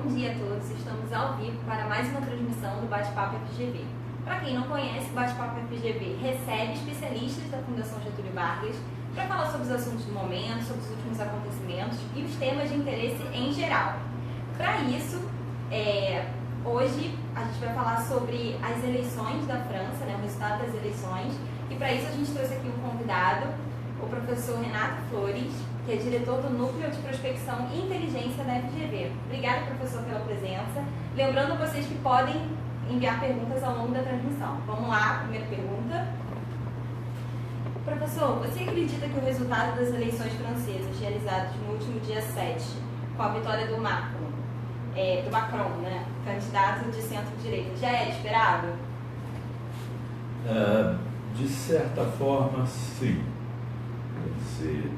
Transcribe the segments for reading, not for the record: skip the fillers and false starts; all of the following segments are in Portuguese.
Bom dia a todos, estamos ao vivo para mais uma transmissão do Bate-Papo FGV. Para quem não conhece, o Bate-Papo FGV recebe especialistas da Fundação Getúlio Vargas para falar sobre os assuntos do momento, sobre os últimos acontecimentos e os temas de interesse em geral. Para isso, hoje a gente vai falar sobre as eleições da França, o resultado das eleições, e para isso a gente trouxe aqui um convidado, o professor Renato Flores, que é diretor do Núcleo de Prospecção e Inteligência da FGV. Obrigada, professor, pela presença. Lembrando a vocês que podem enviar perguntas ao longo da transmissão. Vamos lá, primeira pergunta. Professor, você acredita que o resultado das eleições francesas realizadas no último dia 7, com a vitória do Macron, candidato de centro-direita, já era esperado? De certa forma, sim.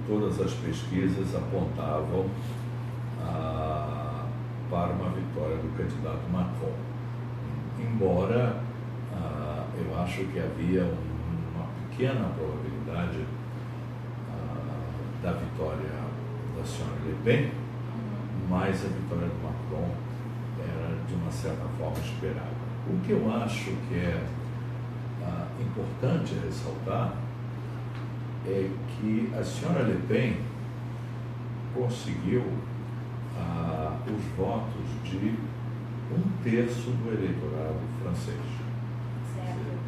Todas as pesquisas apontavam para uma vitória do candidato Macron. Embora eu acho que havia uma pequena probabilidade da vitória da senhora Le Pen, mas a vitória do Macron era de uma certa forma esperada. O que eu acho que é importante ressaltar é que a senhora Le Pen conseguiu os votos de 1/3 do eleitorado francês. Certo.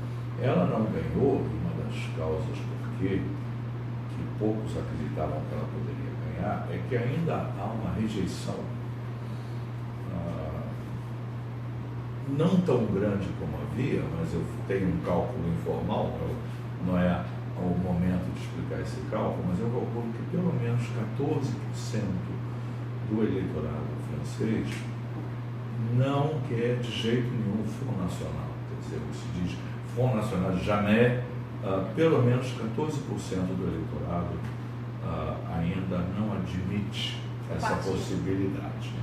Ela não ganhou, e uma das causas que poucos acreditavam que ela poderia ganhar, é que ainda há uma rejeição não tão grande como havia, mas eu tenho um cálculo informal, não é ao momento de explicar esse cálculo, mas eu calculo que pelo menos 14% do eleitorado francês não quer de jeito nenhum Front National. Quer dizer, o que se diz Front National jamais, pelo menos 14% do eleitorado ainda não admite essa possibilidade.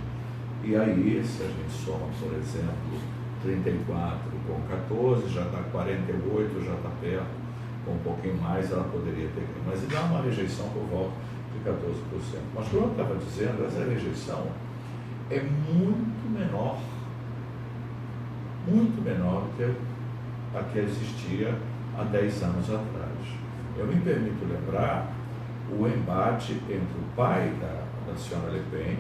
E aí, se a gente soma, por exemplo, 34 com 14, já está 48, já está perto. Com um pouquinho mais ela poderia ter ganho, mas dá uma rejeição por volta de 14%. Mas como eu estava dizendo, essa rejeição é muito menor do que a que existia há 10 anos atrás. Eu me permito lembrar o embate entre o pai da senhora Le Pen,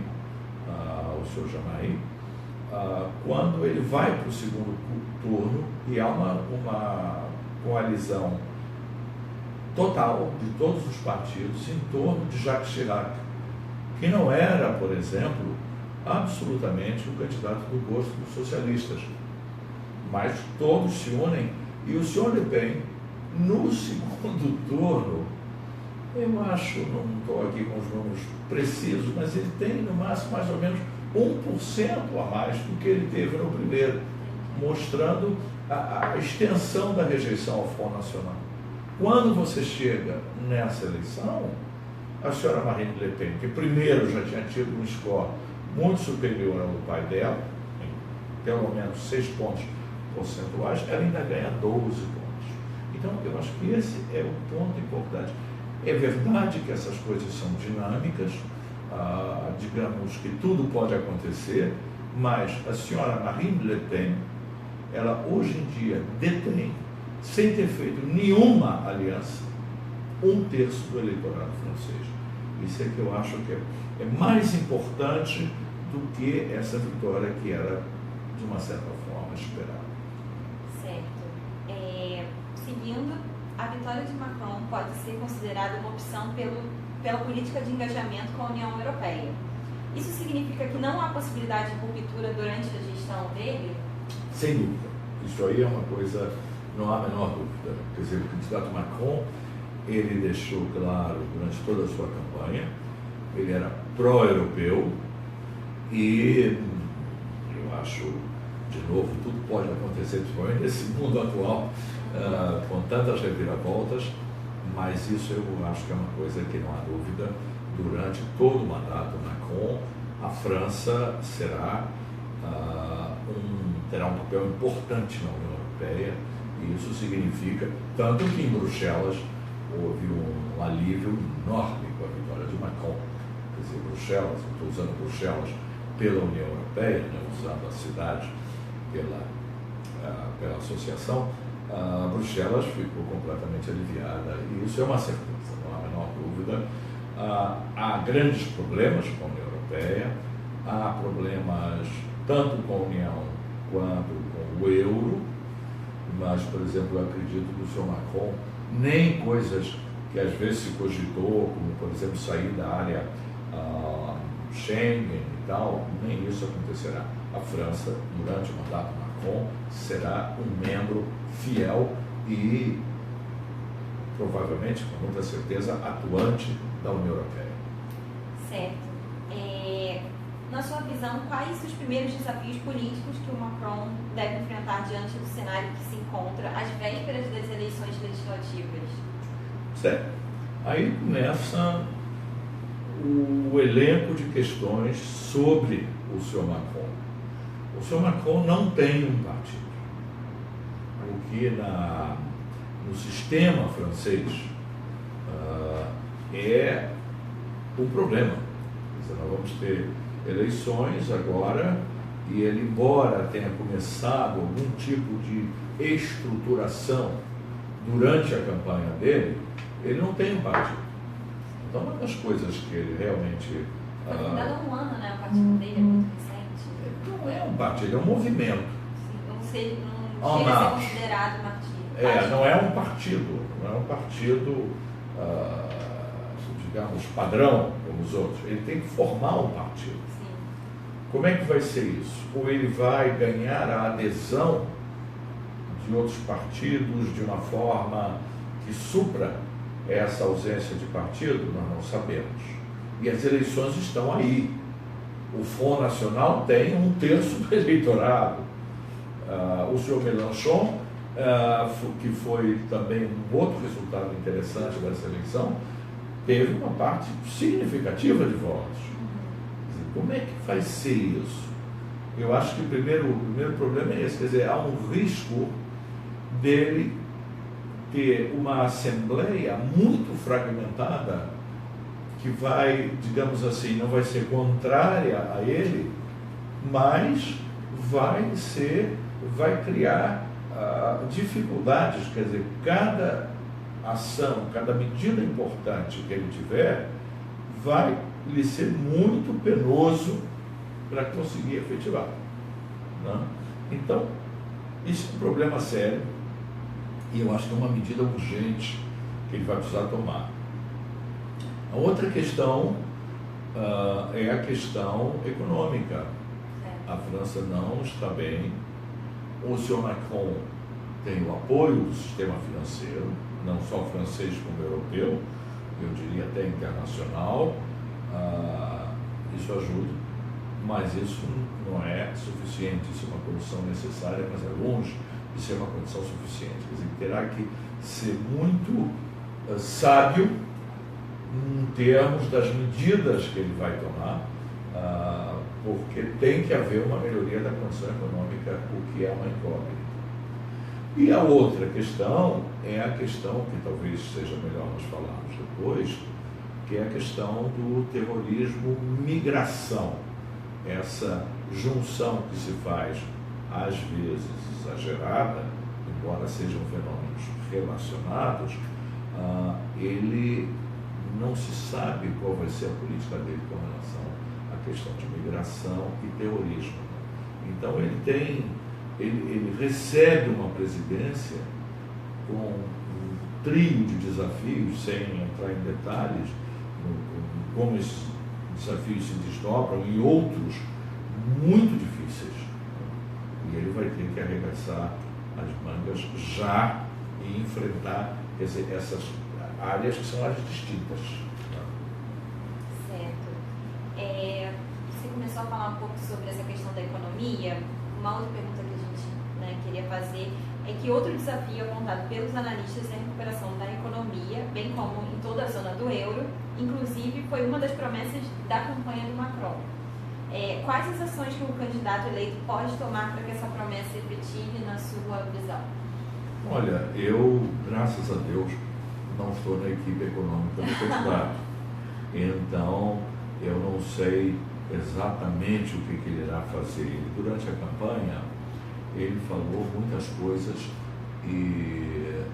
o senhor Jean-Marie, quando ele vai para o segundo turno e há uma coalizão total de todos os partidos em torno de Jacques Chirac, que não era, por exemplo, absolutamente o candidato do gosto dos socialistas, mas todos se unem, e o senhor Le Pen, no segundo turno, eu acho, não estou aqui com os números precisos, mas ele tem no máximo mais ou menos 1% a mais do que ele teve no primeiro, mostrando a extensão da rejeição ao Front National. Quando você chega nessa eleição, a senhora Marine Le Pen, que primeiro já tinha tido um score muito superior ao do pai dela, em pelo menos 6 pontos percentuais, ela ainda ganha 12 pontos. Então, eu acho que esse é um ponto importante. É verdade que essas coisas são dinâmicas, digamos que tudo pode acontecer, mas a senhora Marine Le Pen, ela hoje em dia detém, sem ter feito nenhuma aliança, 1/3 do eleitorado francês. Isso é que eu acho que é mais importante do que essa vitória que era, de uma certa forma, esperada. Certo. Seguindo, a vitória de Macron pode ser considerada uma opção pela política de engajamento com a União Europeia. Isso significa que não há possibilidade de ruptura durante a gestão dele? Sem dúvida. Isso aí é uma coisa... Não há a menor dúvida. Quer dizer, o candidato Macron, ele deixou claro durante toda a sua campanha, ele era pró-europeu e eu acho, de novo, tudo pode acontecer, principalmente nesse mundo atual, com tantas reviravoltas, mas isso eu acho que é uma coisa que não há dúvida. Durante todo o mandato Macron, a França terá um papel importante na União Europeia. Isso significa, tanto que em Bruxelas houve um alívio enorme com a vitória de Macron. Quer dizer, Bruxelas, estou usando Bruxelas pela União Europeia. Europeia, né, usando a cidade pela associação, Bruxelas ficou completamente aliviada, e isso é uma certeza, não há a menor dúvida. Há grandes problemas com a União Europeia, há problemas tanto com a União quanto com o euro, mas, por exemplo, eu acredito que o senhor Macron, nem coisas que às vezes se cogitou, como, por exemplo, sair da área Schengen e tal, nem isso acontecerá. A França, durante o mandato Macron, será um membro fiel e, provavelmente, com muita certeza, atuante da União Europeia. Certo. Na sua visão, quais os primeiros desafios políticos que o Macron deve enfrentar diante do cenário que se encontra às vésperas das eleições legislativas? Certo. Aí começa o elenco de questões sobre o senhor Macron. O senhor Macron não tem um partido, o que no sistema francês é um problema. Quer dizer, nós vamos ter eleições agora e ele, embora tenha começado algum tipo de estruturação durante a campanha dele, ele não tem um partido. Então, uma das coisas que ele realmente... Foi fundado há um ano, né? O partido dele é muito recente. Não é um partido, é um movimento. Sim, não chega a ser considerado partido. Não é um partido, não é um partido, digamos, padrão, como os outros. Ele tem que formar um partido. Sim. Como é que vai ser isso? Ou ele vai ganhar a adesão de outros partidos de uma forma que supra essa ausência de partido? Nós não sabemos. E as eleições estão aí. O Front Nacional tem 1/3 do eleitorado. O senhor Mélenchon, que foi também um outro resultado interessante dessa eleição, teve uma parte significativa de votos. Como é que vai ser isso? Eu acho que o primeiro problema é esse, quer dizer, há um risco dele ter uma assembleia muito fragmentada que vai, digamos assim, não vai ser contrária a ele, mas vai criar dificuldades, quer dizer, cada ação, cada medida importante que ele tiver, vai lhe ser muito penoso para conseguir efetivar. Né? Então, isso é um problema sério e eu acho que é uma medida urgente que ele vai precisar tomar. A outra questão é a questão econômica. A França não está bem. O senhor Macron tem o apoio do sistema financeiro, não só francês como europeu, eu diria até internacional. Isso ajuda, mas isso não é suficiente. Isso é uma condição necessária, mas é longe de ser uma condição suficiente. Quer dizer, terá que ser muito sábio em termos das medidas que ele vai tomar, porque tem que haver uma melhoria da condição econômica, o que é uma incógnita. E a outra questão é a questão que talvez seja melhor nós falarmos depois, que é a questão do terrorismo migração. Essa junção que se faz, às vezes exagerada, embora sejam fenômenos relacionados, ele não se sabe qual vai ser a política dele com relação à questão de migração e terrorismo. Então ele recebe uma presidência com um trio de desafios, sem entrar em detalhes, como esses desafios se desdobram, e outros muito difíceis. E ele vai ter que arregaçar as mangas já e enfrentar essas áreas que são áreas distintas. Certo. Você começou a falar um pouco sobre essa questão da economia. Uma outra pergunta que a gente queria fazer é que outro desafio apontado pelos analistas é a recuperação da economia, bem como em toda a zona do euro. Inclusive, foi uma das promessas da campanha do Macron. Quais as ações que o candidato eleito pode tomar para que essa promessa se efetive na sua visão? Olha, eu, graças a Deus, não estou na equipe econômica do candidato. Então, eu não sei exatamente o que ele irá fazer. Durante a campanha, ele falou muitas coisas e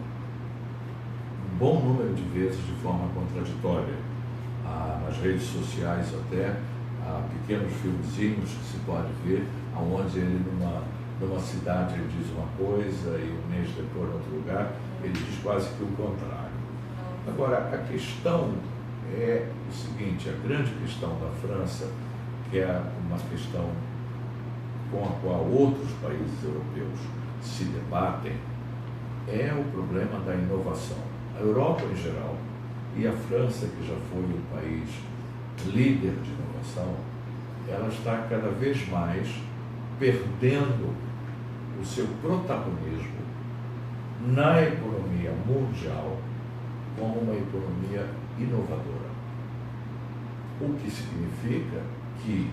um bom número de vezes de forma contraditória. Nas redes sociais até, pequenos filmezinhos que se pode ver, onde ele numa cidade ele diz uma coisa e um mês depois em outro lugar ele diz quase que o contrário. Agora, a questão é o seguinte, a grande questão da França, que é uma questão com a qual outros países europeus se debatem, é o problema da inovação. A Europa em geral e a França, que já foi um país líder de inovação, ela está cada vez mais perdendo o seu protagonismo na economia mundial como uma economia inovadora. O que significa que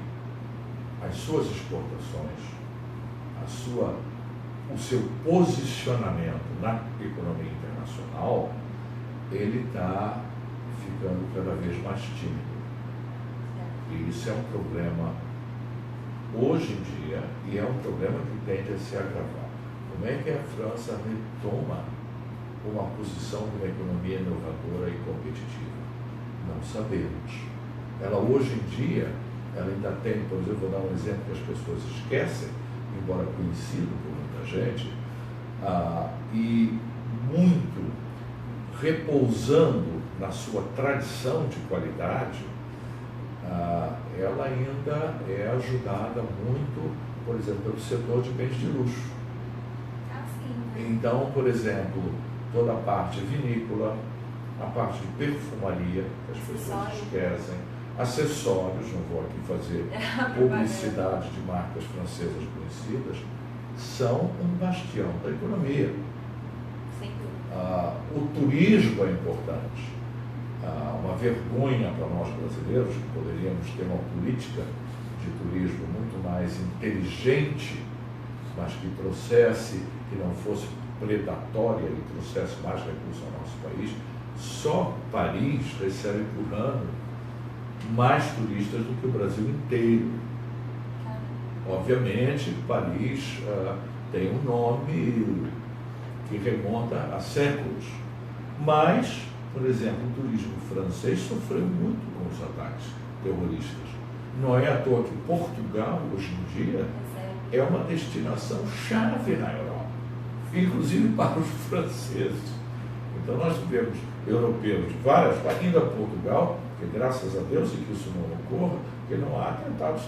as suas exportações, o seu posicionamento na economia internacional, ele está ficando cada vez mais tímido. E isso é um problema hoje em dia, e é um problema que tende a se agravar. Como é que a França retoma uma posição de uma economia inovadora e competitiva? Não sabemos. Ela hoje em dia, ela ainda tem, por exemplo, vou dar um exemplo que as pessoas esquecem, embora conhecido por muita gente, e muito repousando na sua tradição de qualidade, ela ainda é ajudada muito, por exemplo, pelo setor de bens de luxo. Então, por exemplo, toda a parte vinícola, a parte de perfumaria, que as pessoas esquecem, acessórios, não vou aqui fazer publicidade de marcas francesas conhecidas, são um bastião da economia. O turismo é importante. Uma vergonha para nós brasileiros, que poderíamos ter uma política de turismo muito mais inteligente, mas que trouxesse, que não fosse predatória e trouxesse mais recursos ao nosso país. Só Paris recebe por ano mais turistas do que o Brasil inteiro. Obviamente, Paris tem um nome que remonta a séculos, mas, por exemplo, o turismo francês sofreu muito com os ataques terroristas. Não é à toa que Portugal, hoje em dia, é uma destinação chave na Europa, inclusive para os franceses. Então nós tivemos europeus de várias partes, indo a Portugal, que graças a Deus e que isso não ocorra, que não há atentados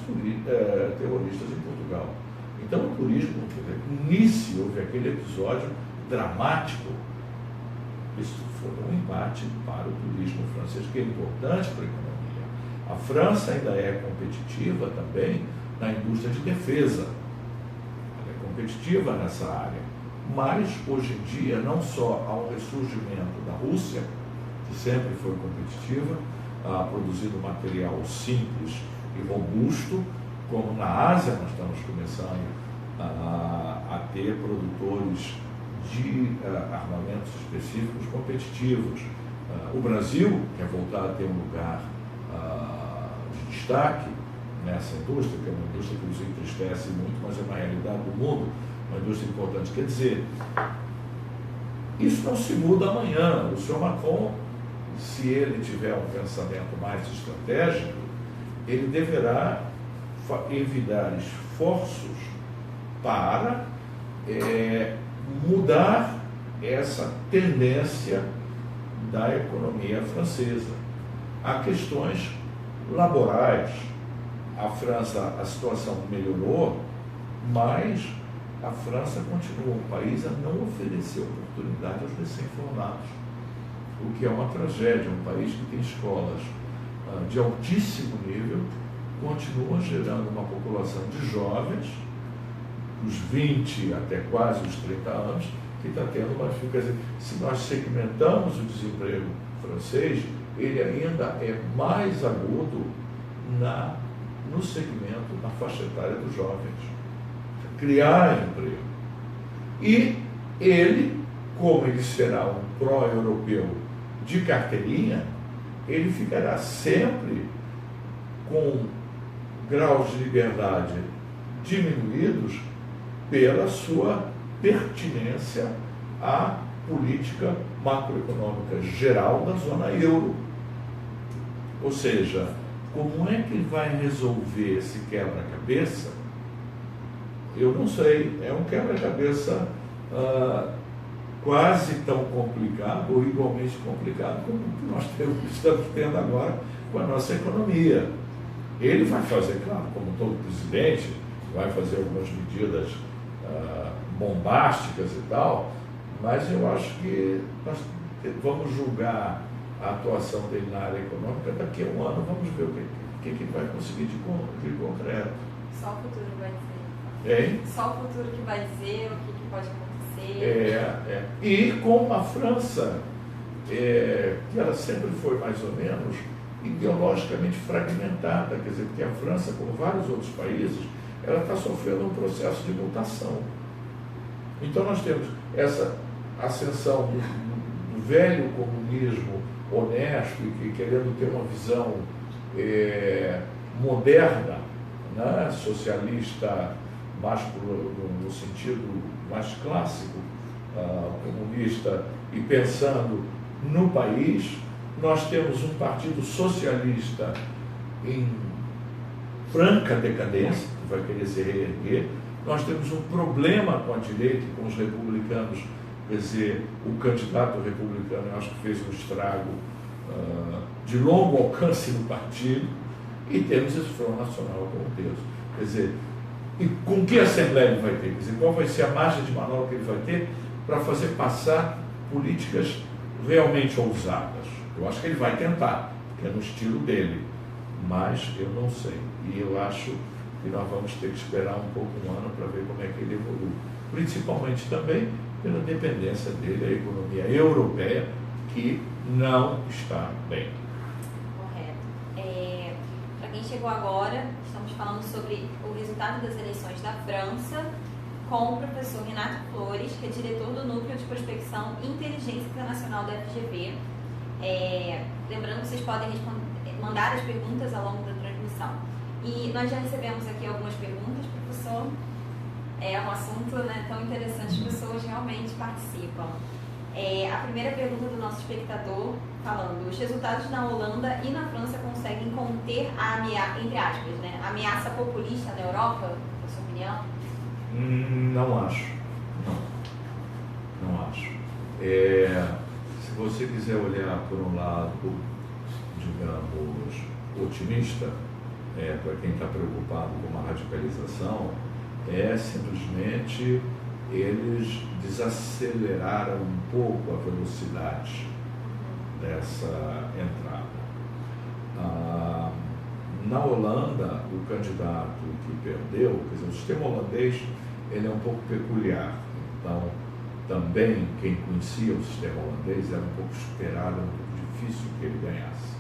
terroristas em Portugal. Então o turismo, nisso houve aquele episódio dramático. Isso foi um embate para o turismo francês, que é importante para a economia. A França ainda é competitiva também na indústria de defesa. Ela é competitiva nessa área. Mas, hoje em dia, não só há um ressurgimento da Rússia, que sempre foi competitiva, produzindo material simples e robusto, como na Ásia nós estamos começando a ter produtores de armamentos específicos competitivos. O Brasil quer voltar a ter um lugar de destaque nessa indústria, que é uma indústria que nos entristece muito, mas é uma realidade do mundo, uma indústria importante. Quer dizer, isso não se muda amanhã. O senhor Macron, se ele tiver um pensamento mais estratégico, ele deverá envidar esforços para mudar essa tendência da economia francesa. Há questões laborais. A França, a situação melhorou, mas a França continua um país a não oferecer oportunidade aos recém-formados, o que é uma tragédia. Um país que tem escolas de altíssimo nível continua gerando uma população de jovens, dos 20 até quase os 30 anos, que está tendo uma dificuldade. Quer dizer, se nós segmentamos o desemprego francês, ele ainda é mais agudo no segmento, na faixa etária dos jovens. Criar emprego. E ele, como ele será um pró-europeu de carteirinha, ele ficará sempre com graus de liberdade diminuídos pela sua pertinência à política macroeconômica geral da zona euro. Ou seja, como é que ele vai resolver esse quebra-cabeça? Eu não sei. É um quebra-cabeça quase tão complicado ou igualmente complicado como o que nós estamos tendo agora com a nossa economia. Ele vai fazer, claro, como todo presidente, vai fazer algumas medidas bombásticas e tal, mas eu acho que nós vamos julgar a atuação dele na área econômica daqui a um ano, vamos ver o que ele vai conseguir de concreto. Só o futuro vai dizer. Hein? Só o futuro que vai dizer o que pode acontecer. E com a França, que ela sempre foi mais ou menos ideologicamente fragmentada, quer dizer, porque a França, como vários outros países, ela está sofrendo um processo de mutação. Então nós temos essa ascensão do velho comunismo honesto e querendo ter uma visão moderna, né, socialista, mais no sentido mais clássico, comunista, e pensando no país. Nós temos um partido socialista em franca decadência, que vai querer se reerguer. Nós temos um problema com a direita, com os republicanos, quer dizer, o candidato republicano, eu acho que fez um estrago de longo alcance no partido, e temos esse Front Nacional como Deus. Quer dizer, e com que assembleia ele vai ter? Quer dizer, qual vai ser a margem de manobra que ele vai ter para fazer passar políticas realmente ousadas? Eu acho que ele vai tentar, porque é no estilo dele, mas eu não sei. E eu acho que nós vamos ter que esperar um pouco, um ano, para ver como é que ele evolui. Principalmente também pela dependência dele à economia europeia, que não está bem. Correto. Para quem chegou agora, estamos falando sobre o resultado das eleições da França, com o professor Renato Flores, que é diretor do Núcleo de Prospecção e Inteligência Internacional da FGV. Lembrando que vocês podem mandar as perguntas ao longo da transmissão. E nós já recebemos aqui algumas perguntas, professor. É um assunto, né, tão interessante, as pessoas realmente participam. A primeira pergunta do nosso espectador, falando: os resultados na Holanda e na França conseguem conter a ameaça, entre aspas, né, ameaça populista na Europa, na sua opinião? Não acho. Não acho. Se você quiser olhar por um lado, digamos, otimista, para quem está preocupado com uma radicalização, simplesmente eles desaceleraram um pouco a velocidade dessa entrada. Na Holanda, o candidato que perdeu, quer dizer, o sistema holandês, ele é um pouco peculiar. Então, também quem conhecia o sistema holandês era um pouco esperado, era um pouco difícil que ele ganhasse.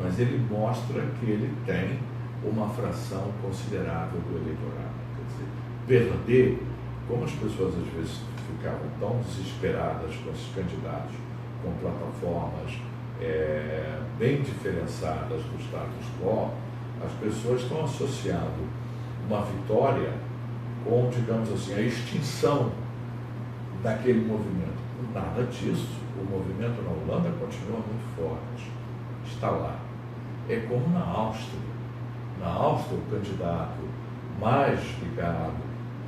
Mas ele mostra que ele tem uma fração considerável do eleitorado. Quer dizer, perder, como as pessoas às vezes ficavam tão desesperadas com esses candidatos, com plataformas bem diferenciadas do status quo, as pessoas estão associando uma vitória com, digamos assim, a extinção daquele movimento. Nada disso. O movimento na Holanda continua muito forte. Está lá. É como na Áustria. Na Áustria, o candidato mais ligado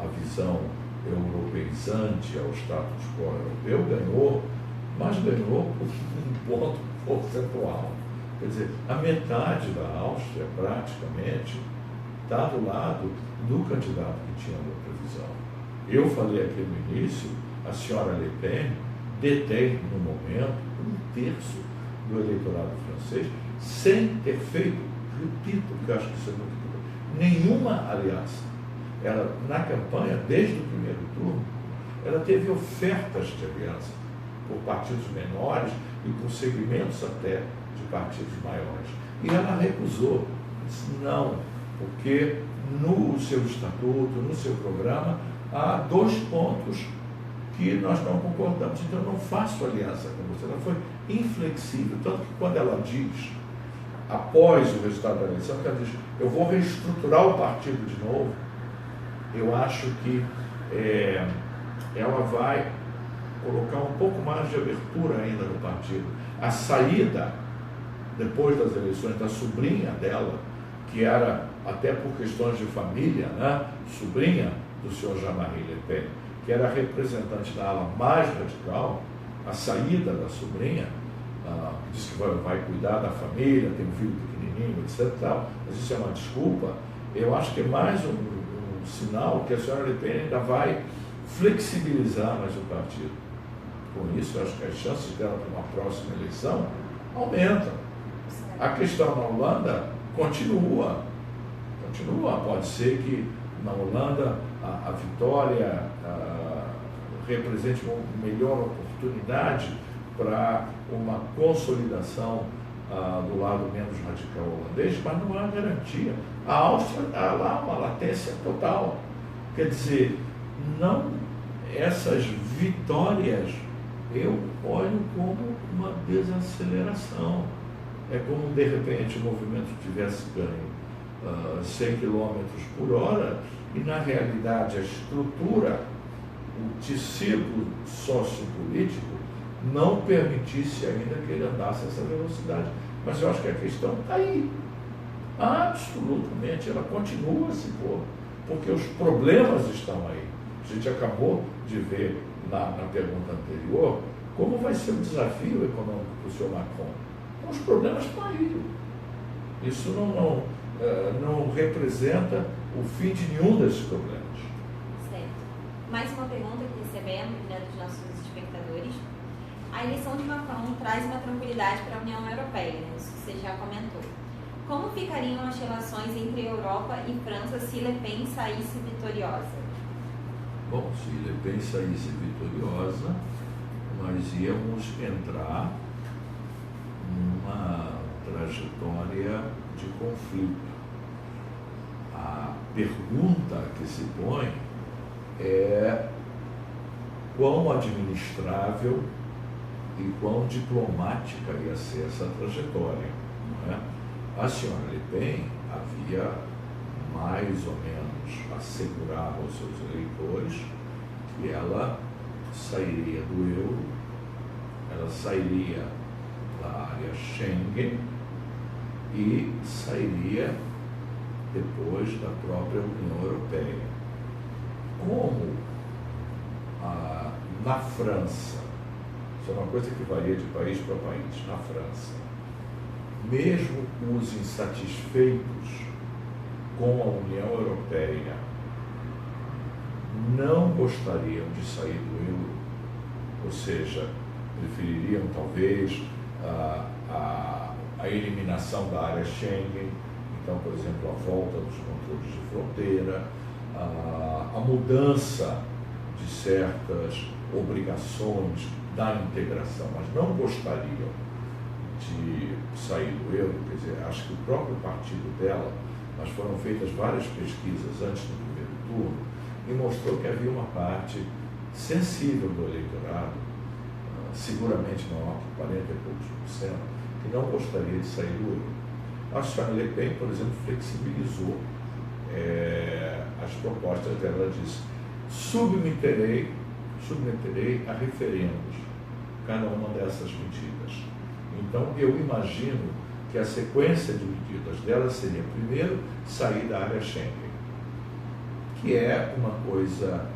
à visão europeizante, ao status quo europeu, ganhou, mas ganhou por um ponto percentual. Quer dizer, a metade da Áustria, praticamente, está do lado do candidato que tinha outra visão. Eu falei aqui no início, a senhora Le Pen detém, no momento, 1/3 do eleitorado francês, sem ter feito, repito, porque eu acho que isso é muito importante, nenhuma aliança. Ela, na campanha, desde o primeiro turno, ela teve ofertas de aliança por partidos menores e por segmentos até de partidos maiores. E ela recusou. Disse não, porque no seu estatuto, no seu programa, há 2 pontos que nós não concordamos. Então, eu não faço aliança com você. Ela foi inflexível. Tanto que quando ela diz após o resultado da eleição, que ela diz, eu vou reestruturar o partido de novo, eu acho que ela vai colocar um pouco mais de abertura ainda no partido. A saída, depois das eleições, da sobrinha dela, que era, até por questões de família, né, sobrinha do senhor Jean-Marie Le Pen, que era representante da ala mais radical, a saída da sobrinha, disse que vai cuidar da família, tem um filho pequenininho, etc. Tal, mas isso é uma desculpa. Eu acho que é mais um sinal que a senhora Le Pen ainda vai flexibilizar mais o partido. Com isso, eu acho que as chances dela para uma próxima eleição aumentam. A questão na Holanda continua. Pode ser que na Holanda a vitória represente uma melhor oportunidade para uma consolidação do lado menos radical holandês, mas não há garantia. A Áustria está lá uma latência total. Quer dizer, não essas vitórias eu olho como uma desaceleração. É como, de repente, o movimento tivesse ganho 100 km por hora e, na realidade, a estrutura, o tecido sociopolítico não permitisse ainda que ele andasse a essa velocidade. Mas eu acho que a questão está aí. Absolutamente, ela continua a se pôr, porque os problemas estão aí. A gente acabou de ver na pergunta anterior como vai ser o desafio econômico para o senhor Macron. Então, os problemas estão aí. Isso não representa o fim de nenhum desses problemas. Certo. Mais uma pergunta que recebemos, né, dos nossos espectadores. A eleição de Macron traz uma tranquilidade para a União Europeia, né? Isso que você já comentou. Como ficariam as relações entre Europa e França se Le Pen saísse vitoriosa? Bom, se Le Pen saísse vitoriosa, nós íamos entrar numa trajetória de conflito. A pergunta que se põe é quão administrável e quão diplomática ia ser essa trajetória. Não é? A senhora Le Pen havia mais ou menos assegurado aos seus eleitores que ela sairia do euro, ela sairia da área Schengen e sairia depois da própria União Europeia. Como na França, isso é uma coisa que varia de país para país, na França, mesmo os insatisfeitos com a União Europeia não gostariam de sair do euro, ou seja, prefeririam talvez a eliminação da área Schengen, então, por exemplo, a volta dos controles de fronteira, a mudança de certas obrigações da integração, mas não gostariam de sair do euro. Quer dizer, acho que o próprio partido dela, mas foram feitas várias pesquisas antes do primeiro turno, e mostrou que havia uma parte sensível do eleitorado, seguramente maior que 40 e poucos por cento, que não gostaria de sair do euro. A senhora Le Pen, por exemplo, flexibilizou as propostas dela. Ela disse: submeterei a referendos cada uma dessas medidas. Então, eu imagino que a sequência de medidas dela seria, primeiro, sair da área Schengen, que é uma coisa,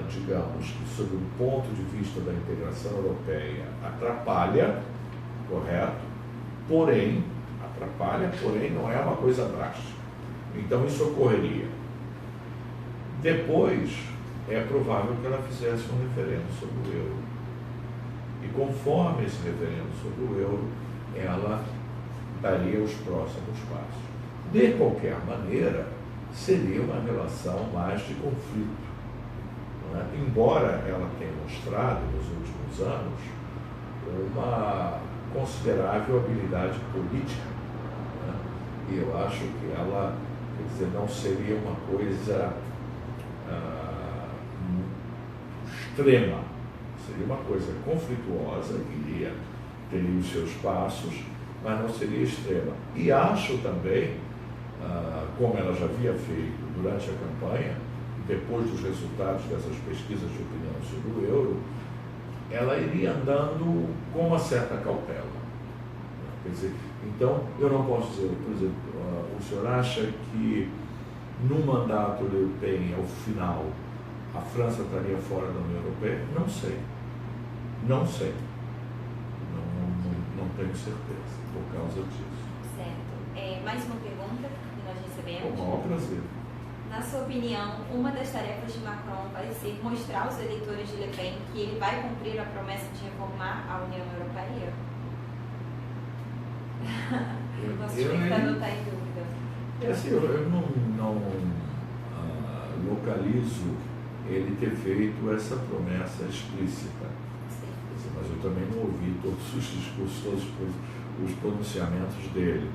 digamos, que sob o ponto de vista da integração europeia atrapalha, correto? Porém, não é uma coisa drástica. Então, isso ocorreria. Depois, é provável que ela fizesse um referendo sobre o euro. E conforme esse referendo sobre o euro, ela daria os próximos passos. De qualquer maneira, seria uma relação mais de conflito. Não é? Embora ela tenha mostrado nos últimos anos uma considerável habilidade política, né? E eu acho que ela, quer dizer, não seria uma coisa extrema, seria uma coisa conflituosa, teria os seus passos, mas não seria extrema. E acho também, como ela já havia feito durante a campanha, depois dos resultados dessas pesquisas de opinião sobre o euro, ela iria andando com uma certa cautela. Quer dizer, então, eu não posso dizer, por exemplo, o senhor acha que no mandato Le Pen, ao final, a França estaria fora da União Europeia? Não sei. Não sei. Não tenho certeza, por causa disso. Certo. Mais uma pergunta que nós recebemos. Com o maior prazer. Na sua opinião, uma das tarefas de Macron vai ser mostrar aos eleitores de Le Pen que ele vai cumprir a promessa de reformar a União Europeia? Nosso espectador está em dúvida. Assim, eu não localizo ele ter feito essa promessa explícita. Dizer, mas eu também não ouvi todos os discursos, todos os pronunciamentos dele.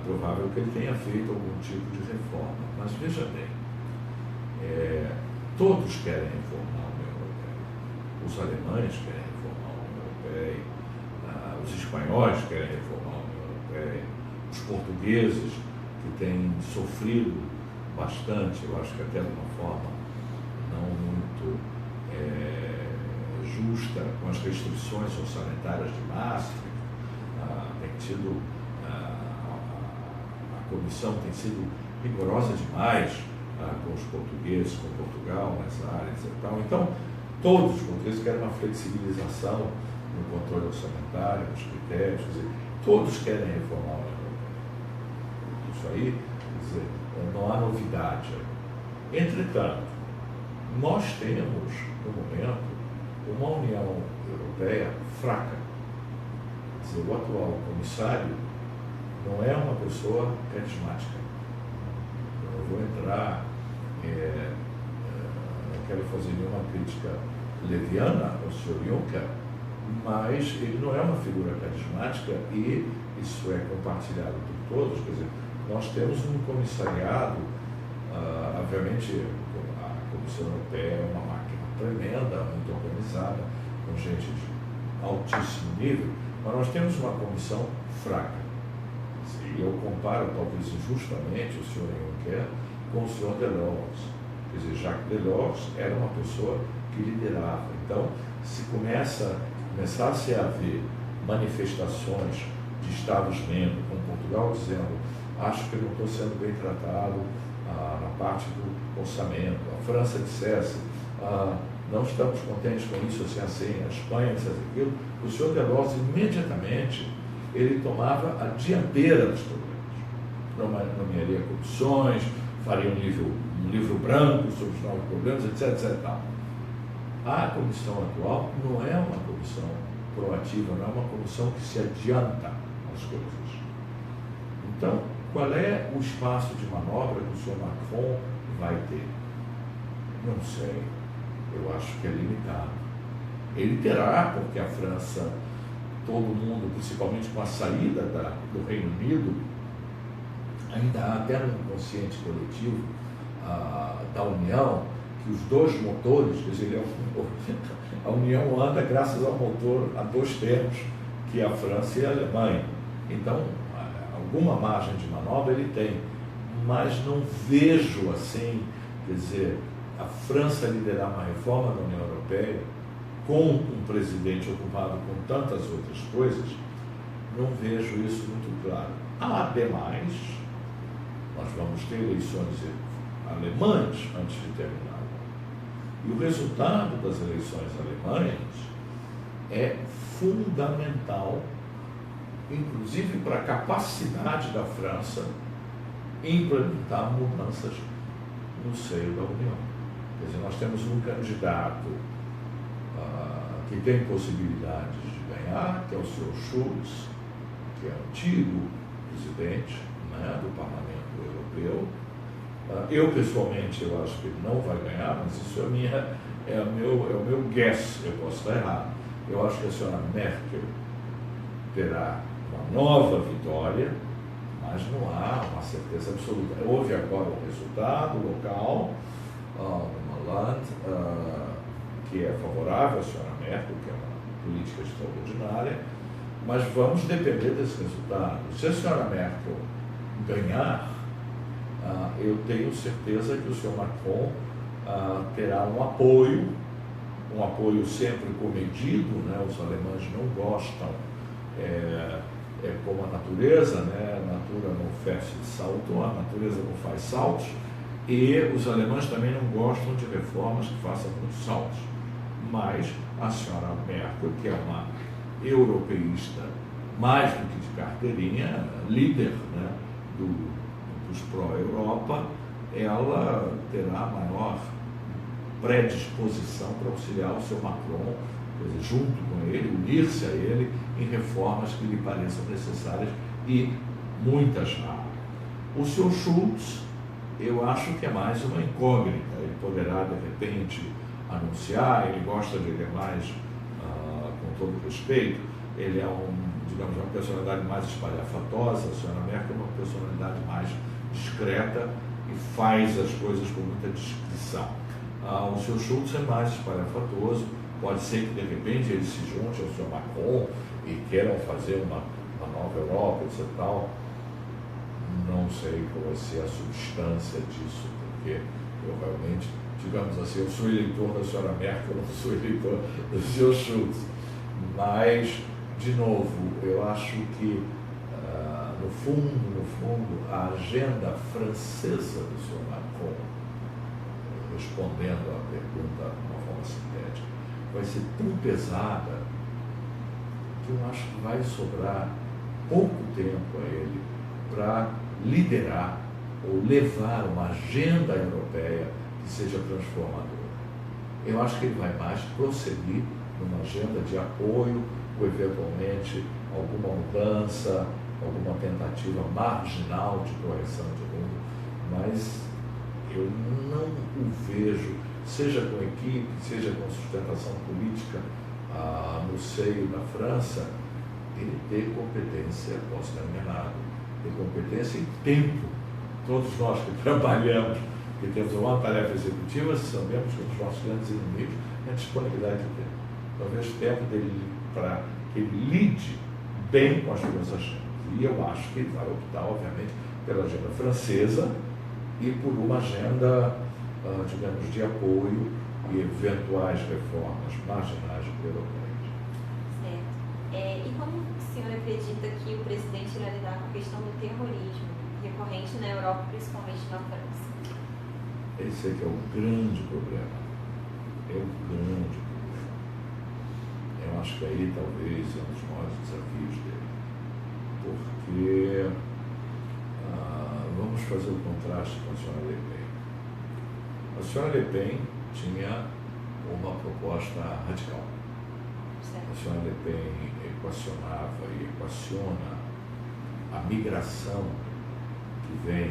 Provável que ele tenha feito algum tipo de reforma. Mas veja bem, todos querem reformar a União Europeia. Os alemães querem reformar a União Europeia, os espanhóis querem reformar a União Europeia, os portugueses, que têm sofrido bastante, eu acho que até de uma forma não muito justa, com as restrições orçamentárias de Maastricht, tem tido a comissão tem sido rigorosa demais com os portugueses, com Portugal nessa área, etc. Então, todos os portugueses querem uma flexibilização no controle orçamentário, nos critérios, quer dizer, todos querem reformar a União Europeia. Isso aí, quer dizer, não há novidade. Entretanto, nós temos, no momento, uma União Europeia fraca. Quer dizer, o atual comissário não é uma pessoa carismática. Eu não vou entrar, não quero fazer nenhuma crítica leviana ao Sr. Juncker, mas ele não é uma figura carismática e isso é compartilhado por todos. Quer dizer, nós temos um comissariado, obviamente a Comissão Europeia é uma máquina tremenda, muito organizada, com gente de altíssimo nível, mas nós temos uma comissão fraca. E eu comparo, talvez injustamente, o Sr. Juncker com o Sr. Delors. Quer dizer, Jacques Delors era uma pessoa que liderava. Então, se começasse a haver manifestações de Estados-membros, como Portugal, dizendo acho que eu não estou sendo bem tratado na parte do orçamento, a França dissesse não estamos contentes com isso, assim, a Espanha dissesse aquilo, o Sr. Delors imediatamente ele tomava a dianteira dos problemas. Nomearia comissões, faria um livro branco sobre os novos problemas, etc. A comissão atual não é uma comissão proativa, não é uma comissão que se adianta às coisas. Então, qual é o espaço de manobra que o Sr. Macron vai ter? Não sei. Eu acho que é limitado. Ele terá, porque a França, todo mundo, principalmente com a saída do Reino Unido, ainda há até no inconsciente coletivo da União, que os dois motores, quer dizer, a União anda graças ao motor a dois termos, que é a França e a Alemanha. Então, alguma margem de manobra ele tem, mas não vejo assim, quer dizer, a França liderar uma reforma da União Europeia com um presidente ocupado com tantas outras coisas, não vejo isso muito claro. Ademais, nós vamos ter eleições alemãs antes de terminar. E o resultado das eleições alemãs é fundamental, inclusive para a capacidade da França em implementar mudanças no seio da União. Quer dizer, nós temos um candidato que tem possibilidades de ganhar, que é o Sr. Schulz, que é antigo presidente, né, do Parlamento Europeu. Eu, pessoalmente, eu acho que ele não vai ganhar, mas isso é o meu guess, eu posso estar errado. Eu acho que a senhora Merkel terá uma nova vitória, mas não há uma certeza absoluta. Houve agora um resultado local, no Land, que é favorável à senhora Merkel, que é uma política extraordinária, mas vamos depender desse resultado. Se a senhora Merkel ganhar, eu tenho certeza que o senhor Macron terá um apoio sempre comedido, né? Os alemães não gostam, como a natureza, né? A natura não fece de salto, a natureza não faz saltos, e os alemães também não gostam de reformas que façam muitos saltos. Mas a senhora Merkel, que é uma europeísta mais do que de carteirinha, líder, né, dos pró-Europa, ela terá maior predisposição para auxiliar o seu Macron, quer dizer, junto com ele, unir-se a ele em reformas que lhe pareçam necessárias, e muitas há. O senhor Schulz, eu acho que é mais uma incógnita. Ele poderá, de repente, anunciar, ele gosta de ler mais, com todo respeito, ele é digamos, uma personalidade mais espalhafatosa. A senhora Merkel é uma personalidade mais discreta e faz as coisas com muita discrição. O seu Schulz é mais espalhafatoso, pode ser que de repente ele se junte ao seu Macron e queiram fazer uma nova Europa, etc. Tal. Não sei qual vai ser a substância disso, porque eu realmente, digamos assim, eu sou eleitor da senhora Merkel, não sou eleitor do seu Schulz. Mas, de novo, eu acho que, no fundo, a agenda francesa do senhor Macron, respondendo à pergunta de uma forma sintética, vai ser tão pesada que eu acho que vai sobrar pouco tempo a ele para liderar ou levar uma agenda europeia que seja transformadora. Eu acho que ele vai mais prosseguir numa agenda de apoio, ou eventualmente alguma mudança, alguma tentativa marginal de correção de rumo, mas eu não o vejo, seja com equipe, seja com sustentação política no seio da França, ele ter competência, posso estar enganado, ter competência e tempo. Todos nós que trabalhamos, que temos uma tarefa executiva, sabemos que um dos nossos grandes inimigos é a disponibilidade de tempo. Talvez o tempo dele para que ele lide bem com as duas agendas. E eu acho que ele vai optar, obviamente, pela agenda francesa e por uma agenda, digamos, de apoio e eventuais reformas marginais europeias. Certo. E como o senhor acredita que o presidente irá lidar com a questão do terrorismo recorrente na Europa, principalmente na França? Esse aqui é o grande problema. É o grande problema. Eu acho que aí talvez é um dos maiores desafios dele. Porque vamos fazer o contraste com a senhora Le Pen. A senhora Le Pen tinha uma proposta radical. Certo. A senhora Le Pen equacionava e equaciona a migração que vem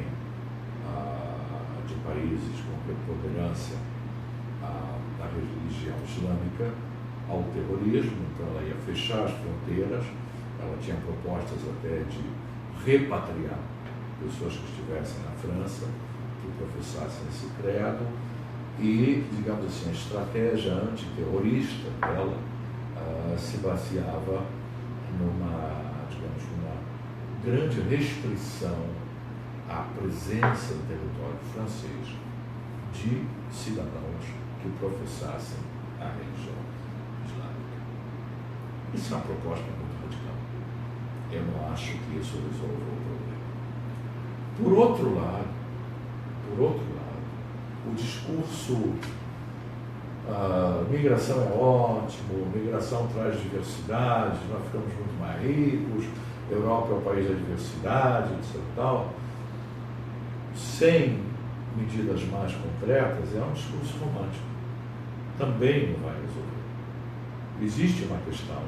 de países com preponderância da religião islâmica ao terrorismo. Então ela ia fechar as fronteiras, ela tinha propostas até de repatriar pessoas que estivessem na França, que professassem esse credo, e, digamos assim, a estratégia antiterrorista dela se baseava numa grande restrição à presença no território francês de cidadãos que professassem a religião islâmica. Isso é uma proposta muito radical. Eu não acho que isso resolva o problema. Por outro lado, o discurso migração é ótimo, migração traz diversidade, nós ficamos muito mais ricos, Europa é o país da diversidade, etc. Tal, sem medidas mais concretas, é um discurso romântico. Também não vai resolver. Existe uma questão,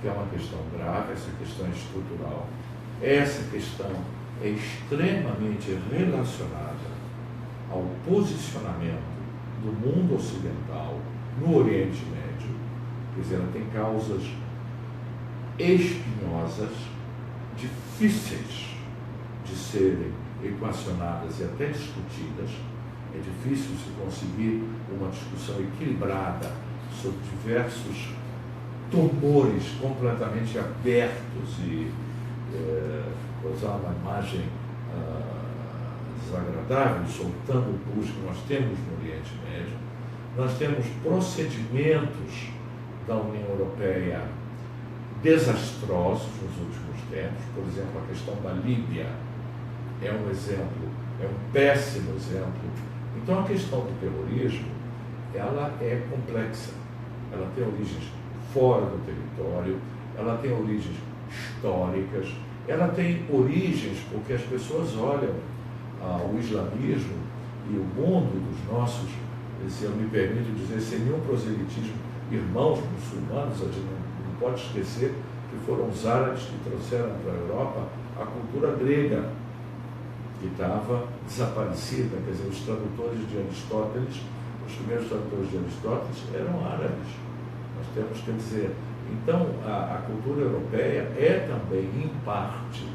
que é uma questão grave, essa questão é estrutural. Essa questão é extremamente relacionada ao posicionamento do mundo ocidental no Oriente Médio. Quer dizer, ela tem causas espinhosas, difíceis de serem equacionadas e até discutidas. É difícil se conseguir uma discussão equilibrada sobre diversos tumores completamente abertos e, vou usar uma imagem desagradável, soltando pus que nós temos no Oriente Médio. Nós temos procedimentos da União Europeia desastrosos nos últimos tempos. Por exemplo, a questão da Líbia é um exemplo, é um péssimo exemplo. Então, a questão do terrorismo, ela é complexa. Ela tem origens fora do território, ela tem origens históricas, ela tem origens porque as pessoas olham o islamismo e o mundo dos nossos, se eu me permito dizer, sem nenhum proselitismo, irmãos muçulmanos. A gente não pode esquecer que foram os árabes que trouxeram para a Europa a cultura grega, que estava desaparecida. Quer dizer, os tradutores de Aristóteles, os primeiros tradutores de Aristóteles eram árabes. Nós temos que dizer, então a cultura europeia é também, em parte,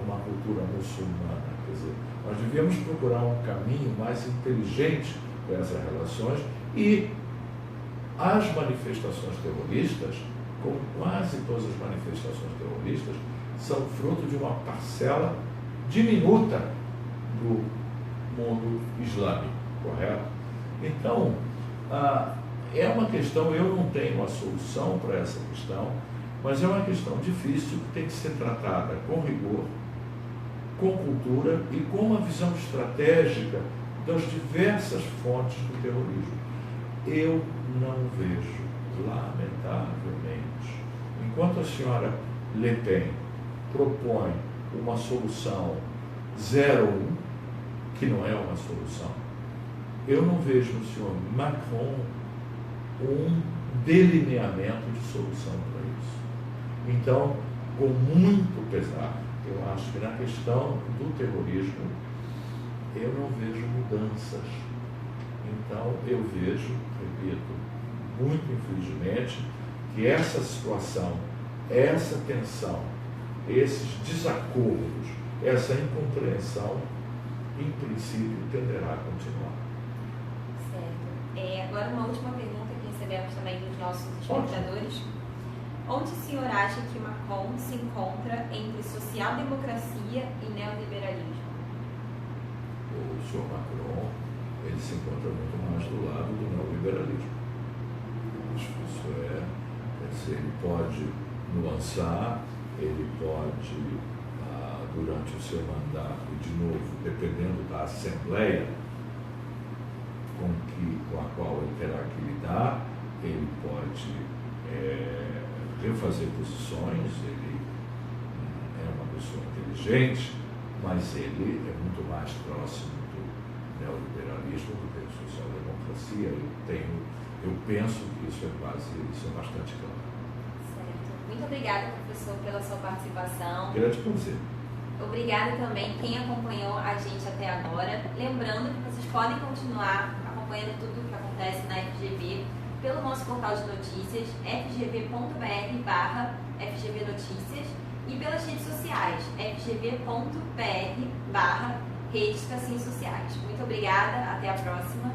uma cultura muçulmana. Quer dizer, nós devíamos procurar um caminho mais inteligente com essas relações, e as manifestações terroristas, como quase todas as manifestações terroristas, são fruto de uma parcela diminuta do mundo islâmico, correto? Então, é uma questão, eu não tenho uma solução para essa questão, mas é uma questão difícil que tem que ser tratada com rigor, com cultura e com uma visão estratégica das diversas fontes do terrorismo. Eu não vejo, lamentavelmente, enquanto a senhora Le Pen propõe uma solução 0-1, que não é uma solução, eu não vejo no senhor Macron um delineamento de solução para isso. Então, com muito pesar, eu acho que na questão do terrorismo, eu não vejo mudanças. Então, eu vejo, repito, muito infelizmente, que essa situação, essa tensão, esses desacordos, essa incompreensão, em princípio, tenderá a continuar. Certo. Agora, uma última pergunta que recebemos também dos nossos espectadores. Onde o senhor acha que Macron se encontra entre social-democracia e neoliberalismo? O senhor Macron, ele se encontra muito mais do lado do neoliberalismo. Isso quer dizer, ele pode nuançar, ele pode, durante o seu mandato, e de novo, dependendo da Assembleia com a qual ele terá que lidar, ele pode refazer posições, ele é uma pessoa inteligente, mas ele é muito mais próximo do neoliberalismo do que da social-democracia. Eu penso que isso é bastante claro. Certo. Muito obrigada, professor, pela sua participação. Grande prazer. Obrigada também quem acompanhou a gente até agora. Lembrando que vocês podem continuar acompanhando tudo o que acontece na FGV pelo nosso portal de notícias, fgv.br/fgvnoticias, e pelas redes sociais, fgv.br/redes sociais. Muito obrigada, até a próxima.